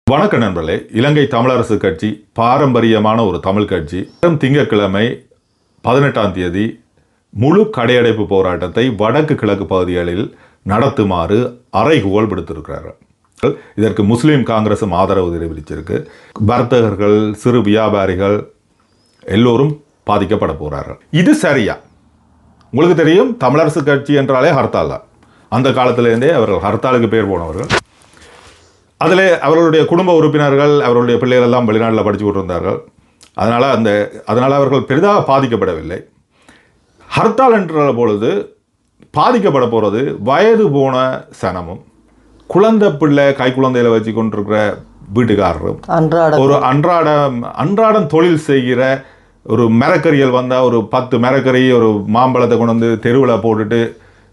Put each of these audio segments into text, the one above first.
வணக்க நண்பர்களே. இலங்கை தமிழரசு கட்சி பாரம்பரியமான ஒரு தமிழ் கட்சி திங்கட்கிழமை 18ஆம் தேதி முழு கடையடைப்பு போராட்டத்தை வடக்கு கிழக்கு பகுதிகளில் நடத்துமாறு அறைகூவல் விடுத்திருக்கிறார்கள். இதற்கு முஸ்லீம் காங்கிரசும் ஆதரவு தெரிவிச்சிருக்கு. வர்த்தகர்கள், சிறு வியாபாரிகள் எல்லோரும் பாதிக்கப்பட போகிறார்கள். இது சரியா? உங்களுக்கு தெரியும், தமிழரசு கட்சி என்றாலே ஹர்த்தால் தான். அந்த காலத்திலேருந்தே அவர்கள் ஹர்த்தாலுக்கு பேர் போனவர்கள். அதில் அவர்களுடைய குடும்ப உறுப்பினர்கள், அவர்களுடைய பிள்ளைகள் எல்லாம் வெளிநாட்டில் படித்து கொண்டிருந்தார்கள். அதனால் அவர்கள் பெரிதாக பாதிக்கப்படவில்லை. ஹர்த்தால் என்ற பொழுது பாதிக்கப்பட போகிறது வயது போன சனமும், குழந்தை பிள்ளை கைக்குழந்தையில் வச்சு கொண்டிருக்கிற வீட்டுக்காரரும், ஒரு அன்றாடம் தொழில் செய்கிற ஒரு மரக்கறிகள் வந்தால் ஒரு 10 மரக்கறி ஒரு மாம்பழத்தை கொண்டு வந்து தெருவில் போட்டுட்டு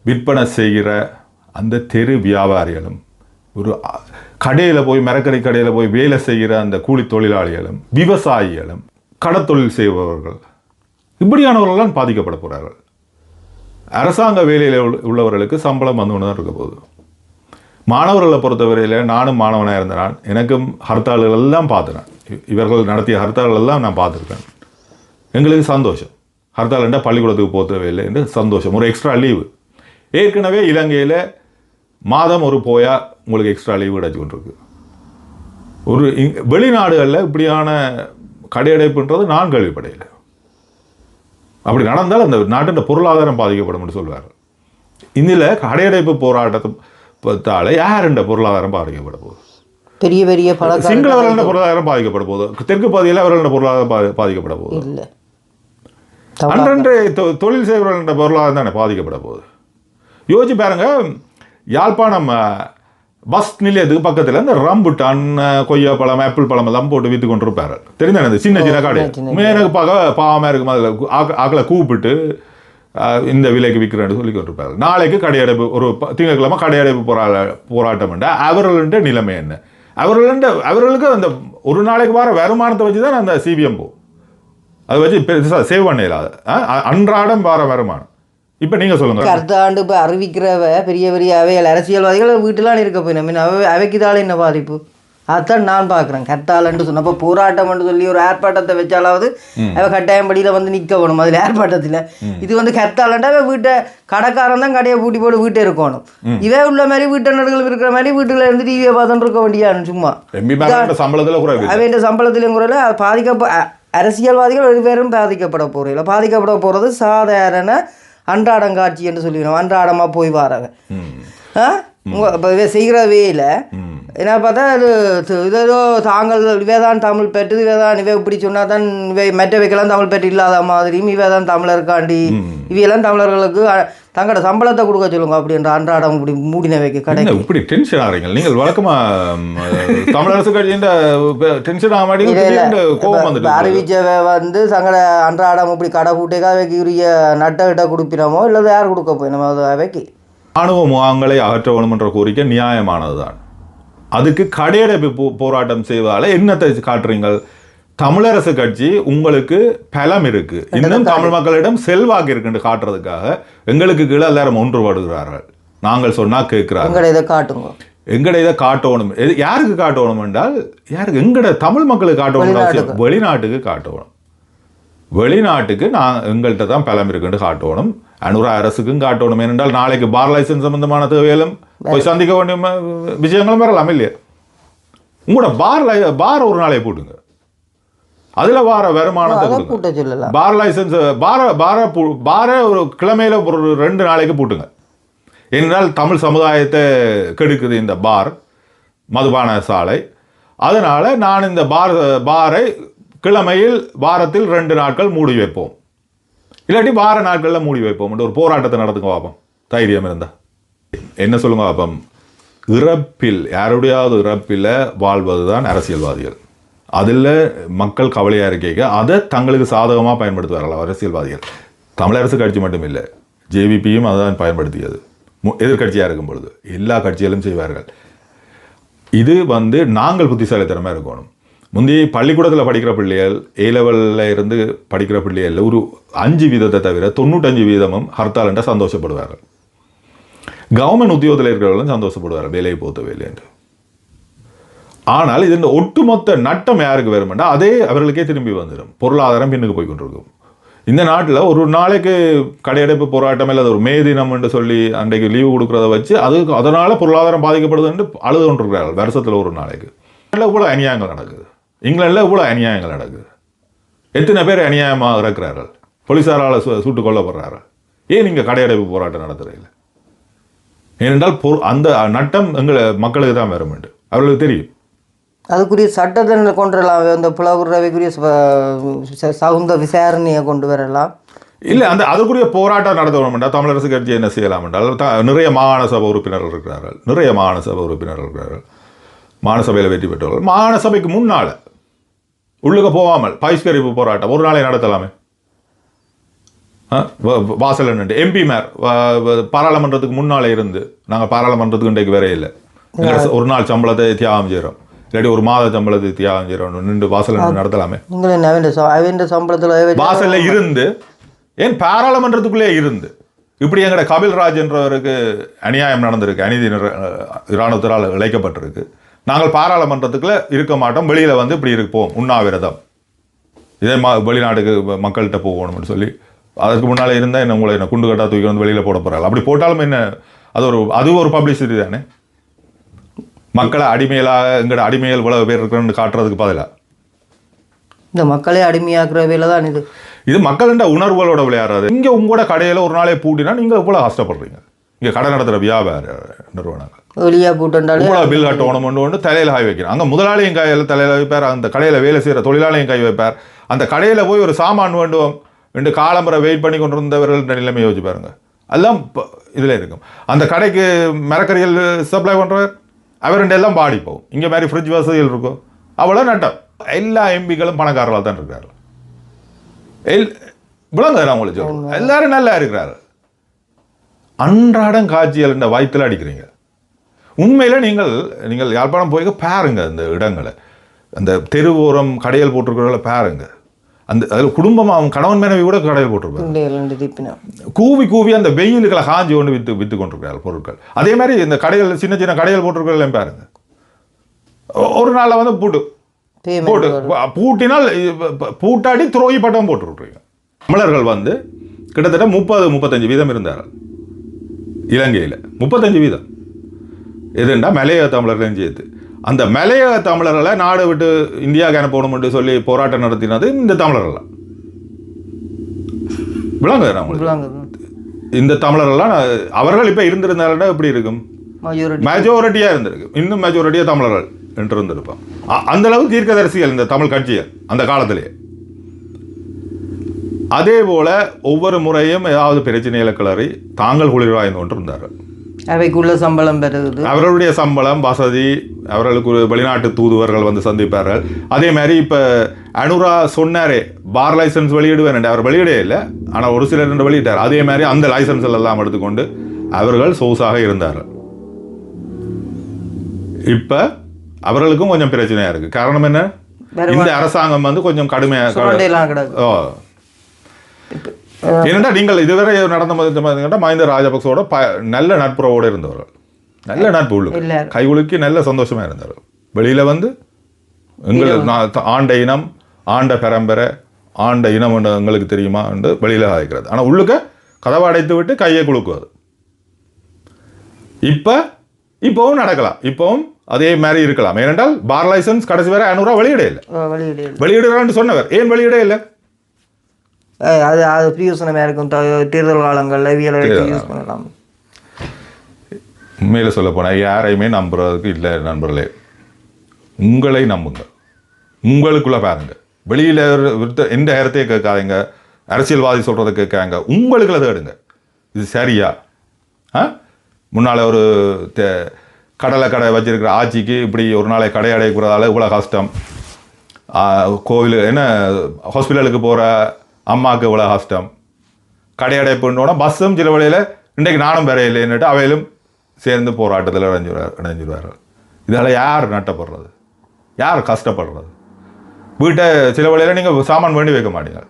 விற்பனை செய்கிற அந்த தெரு வியாபாரிகளும், ஒரு கடையில் போய் மரக்கறி கடையில் போய் வேலை செய்கிற அந்த கூலி தொழிலாளிகளும், விவசாயிகளும், கடத்தொழில் செய்பவர்கள், இப்படியானவர்கள்லாம் பாதிக்கப்பட போகிறார்கள். அரசாங்க வேலையில் உள்ளவர்களுக்கு சம்பளம் வந்து ஒன்று தான் இருக்க போகுது. மாணவர்களை பொறுத்தவரையில் நானும் மாணவனாக இருந்தேன். எனக்கும் ஹர்த்தால்கள் எல்லாம் பார்த்துறேன். இவர்கள் நடத்திய ஹர்த்தால்கள் எல்லாம் நான் பார்த்துருக்கேன். எங்களுக்கு சந்தோஷம். ஹர்த்தால் என்றால் பள்ளிக்கூடத்துக்கு போகவே இல்லை என்று சந்தோஷம். ஒரு எக்ஸ்ட்ரா லீவு. ஏற்கனவே இலங்கையில் மாதம் ஒரு போயா உங்களுக்கு எக்ஸ்ட்ரா லீவு கிடச்சி கொண்டிருக்கு. ஒரு வெளிநாடுகளில் இப்படியான கடையடைப்புன்றது நான் கேள்விப்படையில். அப்படி நடந்தால் அந்த நாட்டின் பொருளாதாரம் பாதிக்கப்படும் என்று சொல்வார். இதில் கடையடைப்பு போராட்டத்தால் யாருடைய பொருளாதாரம் பாதிக்கப்பட போகுது? பெரிய பெரிய சிங்களவர்களின் பொருளாதாரம் பாதிக்கப்பட போகுது. தெற்கு பகுதியில் அவர்களின் பொருளாதாரம் பாதிக்கப்பட போகுது. அன்றன்றைய தொழில் செய்வர்களின் பொருளாதாரம் தானே பாதிக்கப்பட போகுது. யோசிச்சு பாருங்க. யாழ்ப்பாணம் பஸ் நிலையத்துக்கு பக்கத்தில் இந்த ரம்புட்டான், கொய்யா பழம், ஆப்பிள் பழம் எல்லாம் போட்டு விற்று கொண்டு இருப்பாரு. தெரிந்தானே? அந்த சின்ன சின்ன கடை. எனக்கு பார்க்க பாவமாக இருக்கும். அதில் ஆக்களை கூப்பிட்டு இந்த விலைக்கு விற்கிறேன்னு சொல்லி கொண்டிருப்பாரு. நாளைக்கு கடையடைப்பு, ஒரு திங்கட்கிழமை கடையடைப்பு போராட்டம் என்ற அவர்களுடைய நிலைமை என்ன? அவர்களுக்கு அந்த ஒரு நாளைக்கு வர வருமானத்தை வச்சு தான் அந்த சிபிஎம் போகும். அதை வச்சு பெருசாக சேவ் பண்ண இல்லாத அன்றாடம் வர வருமானம். இப்போ நீங்கள் சொல்லுங்கள். அடுத்த ஆண்டு இப்போ அறிவிக்கிறவ பெரிய பெரிய அவைகள் அரசியல்வாதிகள் வீட்டிலாம் இருக்க போயிடும். அவைக்குதால என்ன பாதிப்பு? அதான் நான் பார்க்குறேன். கட்டாலன்னு சொன்னப்போ போராட்டம்னு சொல்லி ஒரு ஏற்பாட்டத்தை வச்சாலாவது அவ கட்டாயம் படியில் வந்து நிற்க வேணும். அதில் ஏற்பாட்டத்தில் இது வந்து கட்டாலண்டா வீட்டை கடைக்காரன் தான் கடையை பூட்டி போட்டு வீட்டை இருக்கணும். இவே உள்ள மாதிரி வீட்டர்கள் இருக்கிற மாதிரி வீட்டுல இருந்து டிவியை பார்த்துட்டு இருக்க வேண்டியான்னு சும்மா அவன் சம்பளத்திலையும் குறையில அரசியல்வாதிகள் ஒரு பேரும் பாதிக்கப்பட போகிறீங்களா? பாதிக்கப்பட போகிறது சாதாரண அன்றாடங்காட்சி என்று சொல்லிக்கணும். அன்றாடமாக போய் வரவன் இப்போ செய்கிற வேலை என்ன பார்த்தா அது இதோ தாங்கள் இவைதான் தமிழ் பெற்று, இவைதான் இவை இப்படி சொன்னால் தான் இவை மற்றவைக்கெல்லாம் தமிழ் பெற்று இல்லாத மாதிரியும் இவைதான் தமிழருக்காண்டி இவையெல்லாம் தமிழர்களுக்கு தங்களோட சம்பளத்தை கொடுக்க சொல்லுங்க அப்படின்ற அன்றாடம் இப்படி மூடினவைக்கு கடை இப்படி டென்ஷன் ஆகிறீங்க நீங்கள். வழக்கமாக தமிழரசு கட்சியின் டென்ஷன் ஆக மாட்டேங்குது. அறிவிச்சவை வந்து தங்களோட அன்றாடம் இப்படி கடை கூட்டைக்காக அவைக்கு உரிய நட்டை கொடுப்பினமோ இல்லை யார் கொடுக்க போயினமோ அது அவைக்கு ஆணவ முகாம்களை அகற்ற வேணும் என்ற கோரிக்கை நியாயமானது தான். அதுக்கு கடையடைப்பு போராட்டம் செய்வதால் என்னத்தை காட்டுறீங்க? தமிழரசு கட்சி உங்களுக்கு பலம் இருக்கு, இன்னும் தமிழ் மக்களிடம் செல்வாக்கு இருக்குன்னு காட்டுறதுக்காக எங்களுக்கு கீழே எல்லாரும் ஒன்றுபடுகிறார்கள். நாங்கள் சொன்னா கேட்கிறாங்க. எங்கட இதை காட்டணும். யாருக்கு காட்டணும் என்றால் யாருக்கு? எங்கட தமிழ் மக்களுக்கு காட்டணும். வெளிநாட்டுக்கு காட்டணும். வெளிநாட்டுக்கு எங்கள்கிட்ட தான் பலம் இருக்குன்னு காட்டணும். அனுரா அரசுக்கும் காட்டணும். ஏனென்றால் நாளைக்கு பார் லைசன்ஸ் சம்பந்தமான தேவையிலும் போய் சந்திக்க வேண்டிய விஷயங்களும் வரலாம் இல்லையா? உங்களோட பார் ஒரு நாளை போட்டுங்க. அதில் வார வருமானத்தை கொடுங்க. பார் லைசன்ஸ் பார ஒரு கிழமையில் ஒரு 2 நாளைக்கு போட்டுங்க. ஏனென்றால் தமிழ் சமுதாயத்தை கெடுக்குது இந்த பார், மதுபான சாலை. அதனால் நான் இந்த பாரை கிழமையில் வாரத்தில் 2 நாட்கள் மூடி வைப்போம், இல்லாட்டி வார நாட்களில் மூடி வைப்போம். ஒரு போராட்டத்தை நடத்துங்க பார்ப்போம். தைரியம் இருந்தால் என்ன சொல்லுங்க பார்ப்போம். இறப்பில் யாருடையாவது இறப்பில் வாழ்வது தான் அரசியல்வாதிகள். அதில் மக்கள் கவலையாக இருக்க அதை தங்களுக்கு சாதகமாக பயன்படுத்துவார்கள் அரசியல்வாதிகள். தமிழரசு கட்சி மட்டும் இல்லை, ஜேவிபியும் அதை தான் பயன்படுத்தியது. எதிர்கட்சியாக இருக்கும் பொழுது எல்லா கட்சிகளும் செய்வார்கள். இது நாங்கள் புத்திசாலித்தனமாக இருக்கணும். முந்தைய பள்ளிக்கூடத்தில் படிக்கிற பிள்ளைகள், ஏ லெவலில் இருந்து படிக்கிற பிள்ளைகள் ஒரு 5% தவிர 95% ஹர்த்தால் என்ற சந்தோஷப்படுவார்கள். கவர்மெண்ட் உத்தியோகத்தில் இருக்கிறவர்களும் சந்தோஷப்படுவார்கள், வேலையை போத்த வேலை என்று. ஆனால் இது ஒட்டுமொத்த நட்டம் யாருக்கு வருமெண்டா அதே அவர்களுக்கே திரும்பி வந்துடும். பொருளாதாரம் பின்னுக்கு போய் கொண்டிருக்கும். இந்த நாட்டில் ஒரு நாளைக்கு கடையடைப்பு போராட்டம் இல்லை ஒரு மே தினம் என்று சொல்லி அன்றைக்கு லீவு கொடுக்குறத வச்சு அதனால் பொருளாதாரம் பாதிக்கப்படுதுன்னு அழுது கொண்டிருக்கிறார்கள் வருஷத்தில் ஒரு நாளைக்கு. இவ்வளோ அநியாயங்கள் நடக்குது. இங்கிலாண்டில் இவ்வளோ அநியாயங்கள் நடக்குது. எத்தனை பேர் அநியாயமாக இறக்குறார்கள், போலீஸாரால் சுட்டுக் கொல்லப்படுறார்கள். ஏன் நீங்கள் கடையடைப்பு போராட்டம் நடத்துறீங்க? ஏனென்றால் அந்த நட்டம் எங்களை மக்களுக்கு தான் வரும் என்று அவர்களுக்கு தெரியும். அதுக்குரிய சட்டத்தை கொண்டு வரலாம். இந்த புலவுறவைக்குரிய சகுந்த விசாரணையை கொண்டு வரலாம். இல்லை, அதுக்குரிய போராட்டம் நடத்தணும் என்றால் தமிழரசு கட்சி என்ன செய்யலாம் என்றால் நிறைய மாகாண சபை உறுப்பினர்கள் இருக்கிறார்கள். மாகாண சபையில் வெற்றி பெற்றவர்கள் மாகாண சபைக்கு முன்னால் உள்ளுக்க போகாமல் பகிஷ்கரிப்பு போராட்டம் ஒரு நாளை நடத்தலாமே. வாசல் நின்று எம்பிமார் பாராளுமன்றத்துக்கு முன்னாலே இருந்து நாங்கள் பாராளுமன்றத்துக்கு இன்றைக்கு வேற இல்லை, ஒரு நாள் சம்பளத்தை தியாகம் செய்கிறோம், இல்லாட்டி ஒரு மாத சம்பளத்தை தியாகம் செய்கிறோம் நின்று வாசல் நடத்தலாமே. வாசல்ல இருந்து ஏன் பாராளுமன்றத்துக்குள்ளே இருந்து இப்படி எங்கட கபில்ராஜ் என்றவருக்கு அநியாயம் நடந்திருக்கு, அநீதி இராணுவத்தால் இழைக்கப்பட்டிருக்கு. நாங்கள் பாராளுமன்றத்துக்குள்ள இருக்க மாட்டோம், வெளியில் வந்து இப்படி இருப்போம் உண்ணாவிரதம், இதே வெளிநாட்டுக்கு மக்கள்கிட்ட போகணும்னு சொல்லி அதற்கு முன்னால் இருந்தால் என்ன உங்களை என்ன குண்டு கட்டா தூக்கி வந்து வெளியில் போட போகிறாங்க. அப்படி போட்டாலும் என்ன அது ஒரு பப்ளிசிட்டி தானே. மக்களை அடிமையிலாக எங்கட அடிமைகள் இவ்வளவு பேர் இருக்கிறன்னு காட்டுறதுக்கு பதிலாக இந்த மக்களே அடிமையாக்குற வேலை தான் இது மக்கள்கிட்ட உணர்வுகளோட விளையாடுறது. இங்கே உங்களோட கடையில் ஒரு நாளே பூட்டினா நீங்கள் இவ்வளோ கஷ்டப்படுறீங்க. இங்கே கடை நடத்துகிற வியாபார நிறுவனங்கள் வெளியாக பூட்டாலும் இவ்வளோ பில் கட்டணும்னு தலையில் காய் வைக்கணும். அங்கே முதலாளியும் கையில் தலையில் வைப்பார், அந்த கடையில் வேலை செய்கிற தொழிலாளியும் கை வைப்பார். அந்த கடையில் போய் ஒரு சாமான் வேண்டும் ரெண்டு காலம்பரை வெயிட் பண்ணி கொண்டு இருந்தவர்கள் நிலைமை யோசிச்சு பாருங்க. எல்லாம் இதில் இருக்கும். அந்த கடைக்கு மரக்கறிகள் சப்ளை பண்ணுறவர் அவருண்ட எல்லாம் பாடி போகும். இங்கே மாதிரி ஃப்ரிட்ஜ் வசதிகள் இருக்கும், அவ்வளோ நட்டம். எல்லா எம்பிக்களும் பணக்காரர்களாக தான் இருக்கிறார்கள். விளங்குறாங்க உங்களுக்கு சொல்லுவோம், எல்லாரும் நல்லா இருக்கிறார்கள். அன்றாடம் காட்சிகள் இந்த வயிற்றுல அடிக்கிறீங்க. உண்மையில் நீங்கள் யாழ்ப்பாணம் போய் பாருங்க, அந்த இடங்களை, அந்த தெருவோரம் கடையில் போட்டிருக்கிறவங்கள பாருங்க. அதில் குடும்பமாக அவங்க கணவன் மனைவி கூட கடையில் போட்டிருப்பாங்க. கூவி அந்த வெயிலுக்களை காஞ்சி கொண்டு விற்று கொண்டிருக்கிறார்கள் பொருட்கள். அதே மாதிரி இந்த கடைகள் சின்ன சின்ன கடைகள் போட்டிருக்கிறதையும் பாருங்க. ஒரு நாளில் வந்து பூட்டினால் பூட்டாடி துரோகி பட்டம் போட்டுருக்குறீங்க. தமிழர்கள் வந்து கிட்டத்தட்ட 30-35% இருந்தார்கள் இலங்கையில். 35% எதுண்டா மலையக தமிழர்களையும் சேர்த்து. அந்த மலையக தமிழர்களை நாடு விட்டு இந்தியாவுக்கு அனுப்பணும்னு சொல்லி போராட்டம் நடத்தினது இந்த தமிழர்கள்லாம். விளங்குது. இந்த தமிழர்கள்லாம் அவர்கள் இப்போ இருந்திருந்தாலும் எப்படி இருக்கும்? மெஜாரிட்டியாக இருந்திருக்கு. இன்னும் மெஜாரிட்டியாக தமிழர்கள் என்று இருந்திருப்பான். அந்த அளவு தீர்க்கதரிசிகள் இந்த தமிழ் கட்சிகள் அந்த காலத்திலேயே. அதே போல ஒவ்வொரு முறையும் ஏதாவது பிரச்சனைகளை கிளறி தாங்கள் குளிர்வாய்ந்து கொண்டு இருந்தார்கள். அவைக்குள்ள சம்பளம் பெறுது, அவர்களுடைய சம்பளம் வசதி, அவர்களுக்கு வெளிநாட்டு தூதுவர்கள் வந்து சந்திப்பார்கள். அதே மாதிரி இப்போ அனுரா சொன்னாரே பார் லைசன்ஸ் வெளியிடுவேன், அவர் வெளியிடே இல்லை, ஆனால் ஒரு சிலர் வெளியிட்டார். அதே மாதிரி அந்த லைசன்ஸ் எல்லாம் எடுத்துக்கொண்டு அவர்கள் சொகுசாக இருந்தார்கள். இப்போ அவர்களுக்கும் கொஞ்சம் பிரச்சனையாக இருக்குது. காரணம் என்ன? இந்த அரசாங்கம் வந்து கொஞ்சம் கடுமையாக. ஏனென்றால் நீங்கள் இதுவரை நடந்த மஹிந்த ராஜபக்சோட நல்ல நட்புறவோடு இருந்தவர்கள், நல்ல நட்பு உள்ளு கைகுலுக்கி நல்ல சந்தோஷமாக இருந்தார்கள். வெளியில் வந்து எங்கள் ஆண்ட இனம், ஆண்ட பரம்பரை, ஆண்ட இனம் என்று எங்களுக்கு தெரியுமா என்று வெளியில் ஆகிக்கிறது. ஆனால் உள்ளுக்க கதவை அடைத்து விட்டு கையை குலுக்குவது. இப்போவும் நடக்கலாம், இப்போவும் அதே மாதிரி இருக்கலாம். ஏனென்றால் பார் லைசன்ஸ் கடைசி வரை 500 ரூபா வெளியிட இல்லை. வெளியிடுறான்னு சொன்னவர் ஏன் வெளியிட இல்லை? அது பிரயோசனமாக இருக்கும். தேர்தல் காலங்களில் யூஸ் பண்ணலாம். உண்மையில் சொல்ல போனால் யாரையுமே நம்புறதுக்கு இல்லை நண்பர்களே. உங்களை நம்புங்க, உங்களுக்குள்ளே பாருங்க. வெளியில் எந்த இடத்தையும் கேட்காதீங்க, அரசியல்வாதி சொல்கிறத கேட்காங்க, உங்களுக்குள்ள தேடுங்க. இது சரியா? முன்னால் ஒரு கடலை கடை வச்சிருக்கிற ஆட்சிக்கு இப்படி ஒரு நாளை கடை அடைக்கிறதால இவ்வளோ கஷ்டம். கோவில் என்ன ஹாஸ்பிட்டலுக்கு போகிற அம்மாவுக்கு இவ்வளோ கஷ்டம். கடை அடைப்புன்னோட பஸ்ஸும் சில வழியில் இன்றைக்கு நானும் வேற இல்லைன்னுட்டு அவையிலும் சேர்ந்து போராட்டத்தில் இணைஞ்சிருவார்கள். இதால் யார் நட்டப்படுறது, யார் கஷ்டப்படுறது? வீட்டை சில வழியில் நீங்கள் சாமான் வேண்டி வைக்க மாட்டீங்க,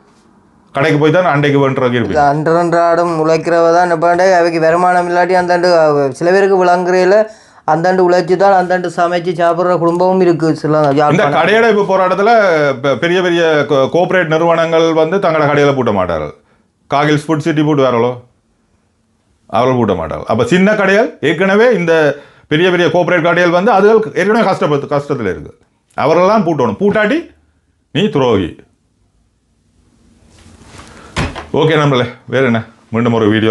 கடைக்கு போய் தான் அண்டைக்கு வேண்டுறதுக்கு இருப்பீங்க. அன்றாடம் உழைக்கிறவ தான் அவைக்கு வருமானம் இல்லாட்டி அந்த சில பேருக்கு விளங்குறையில் அந்தாண்டு உழைச்சி தான் அந்தாண்டு சமைச்சு சாப்பிட்ற குடும்பமும் இருக்குது சில இந்த யாழ்ப்பாணம். கடையடைப்பு போராட்டத்தில் பெரிய பெரிய கோஆபரேட் நிறுவனங்கள் வந்து தங்களோட கடையில் பூட்ட மாட்டார்கள். காகில்ஸ் ஃபுட் சிட்டி பூட்டு வேறளோ அவர்கள் பூட்ட மாட்டார்கள். அப்போ சின்ன கடைகள் ஏற்கனவே இந்த பெரிய பெரிய கோஆபரேட் கடைகள் வந்து அதுகள் ஏற்கனவே கஷ்டத்தில் இருக்குது. அவர்களெல்லாம் பூட்டணும். பூட்டாட்டி நீ துரோகி. ஓகே நம்மளே வேறு என்ன மீண்டும் ஒரு வீடியோ